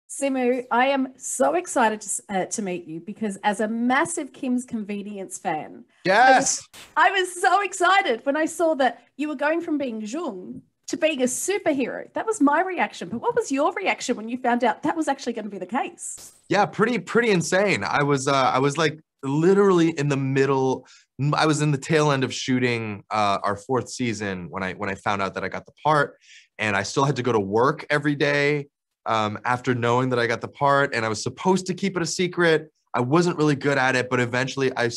Simu, I am so excited to meet you because as a massive Kim's Convenience fan, I was Yes. I was so excited when I saw that you were going from being Jung to being a superhero. That was my reaction. But what was your reaction when you found out that was actually going to be the case? Yeah, pretty insane. I was like literally in the middle. I was in the tail end of shooting our fourth season when I found out that I got the part, and I still had to go to work every day after knowing that I got the part, and I was supposed to keep it a secret. I wasn't really good at it, but eventually I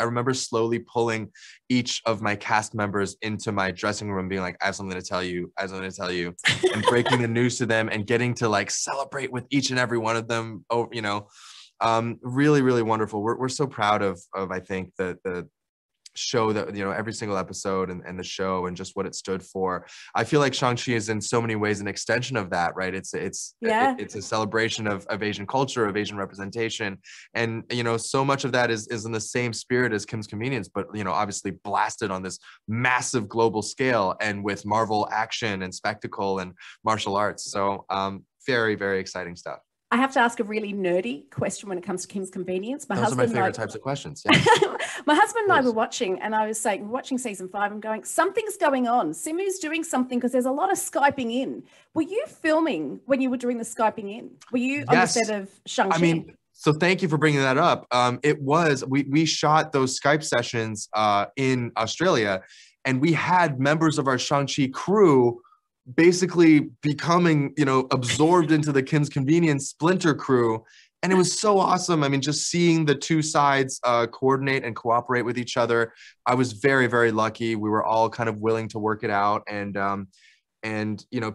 remember slowly pulling each of my cast members into my dressing room, being like, I have something to tell you. I have something to tell you, and breaking the news to them and getting to like celebrate with each and every one of them. Oh, really wonderful. We're so proud of I think the show that, every single episode and the show and just what it stood for. I feel like Shang-Chi is in so many ways an extension of that, right? Yeah. It's a celebration of Asian culture, of Asian representation. And, so much of that is in the same spirit as Kim's Convenience, but, obviously blasted on this massive global scale and with Marvel action and spectacle and martial arts. So very, very exciting stuff. I have to ask a really nerdy question when it comes to Kim's Convenience. Those are my favorite types of questions. Yes. My husband and I Please. were watching, and I was saying, we're watching season 5 and going, something's going on. Simu's doing something because there's a lot of Skyping in. Were you filming when you were doing the Skyping in? Were you on the Yes. set of Shang-Chi? I mean, so thank you for bringing that up. We shot those Skype sessions in Australia, and we had members of our Shang-Chi crew basically becoming, absorbed into the Kim's Convenience Splinter crew. And it was so awesome. I mean, just seeing the two sides coordinate and cooperate with each other. I was very, very lucky. We were all kind of willing to work it out. And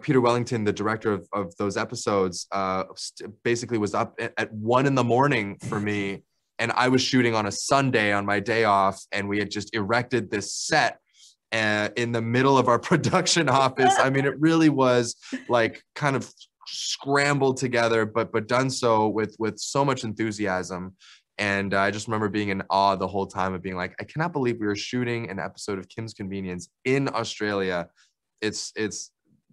Peter Wellington, the director of those episodes, basically was up at 1 a.m. for me. And I was shooting on a Sunday on my day off. And we had just erected this set in the middle of our production office. I mean, it really was like kind of scrambled together, but done so with so much enthusiasm. And I just remember being in awe the whole time of being like, I cannot believe we were shooting an episode of Kim's Convenience in Australia. It's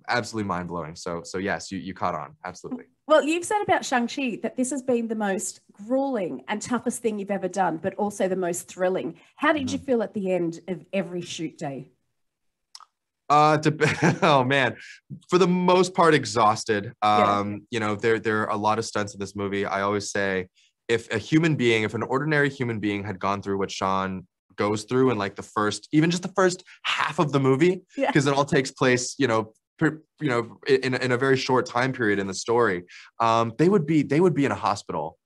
absolutely mind blowing. So yes, you caught on. Absolutely. Well, you've said about Shang-Chi that this has been the most grueling and toughest thing you've ever done, but also the most thrilling. How did you feel at the end of every shoot day? Oh man, for the most part, exhausted. Yeah. There are a lot of stunts in this movie. I always say, if an ordinary human being had gone through what Shaun goes through in like even just the first half of the movie, Yeah. because it all takes place, in a very short time period in the story, they would be in a hospital,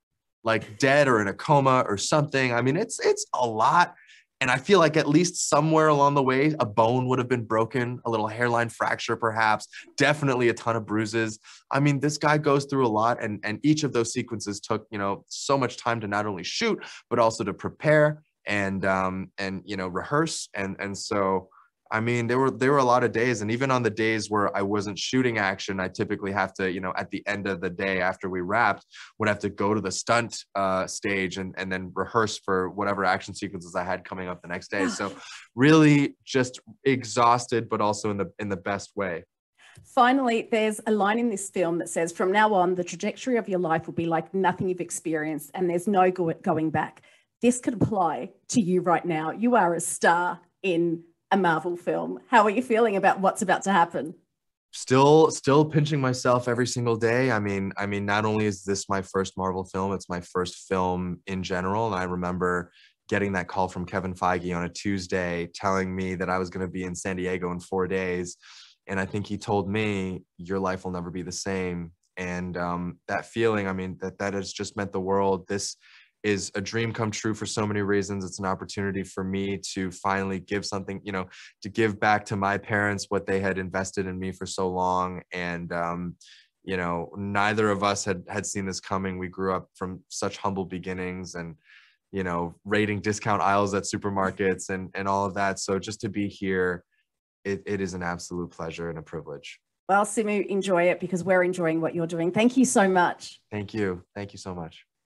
like dead or in a coma or something. I mean, it's a lot. And I feel like at least somewhere along the way, a bone would have been broken, a little hairline fracture, perhaps, definitely a ton of bruises. I mean, this guy goes through a lot, and each of those sequences took, so much time to not only shoot, but also to prepare and rehearse. And so, I mean, there were a lot of days, and even on the days where I wasn't shooting action, I typically have to, at the end of the day after we wrapped, would have to go to the stunt stage and then rehearse for whatever action sequences I had coming up the next day. So really just exhausted, but also in the best way. Finally, there's a line in this film that says, from now on, the trajectory of your life will be like nothing you've experienced, and there's no going back. This could apply to you right now. You are a star in a Marvel film. How are you feeling about what's about to happen? Still pinching myself every single day. I mean, not only is this my first Marvel film, it's my first film in general. And I remember getting that call from Kevin Feige on a Tuesday telling me that I was going to be in San Diego in 4 days. And I think he told me, your life will never be the same. And that feeling, I mean, that has just meant the world. This is a dream come true for so many reasons. It's an opportunity for me to finally give something, to give back to my parents what they had invested in me for so long. And, neither of us had seen this coming. We grew up from such humble beginnings and, raiding discount aisles at supermarkets and all of that. So just to be here, it is an absolute pleasure and a privilege. Well, Simu, enjoy it because we're enjoying what you're doing. Thank you so much. Thank you. Thank you so much.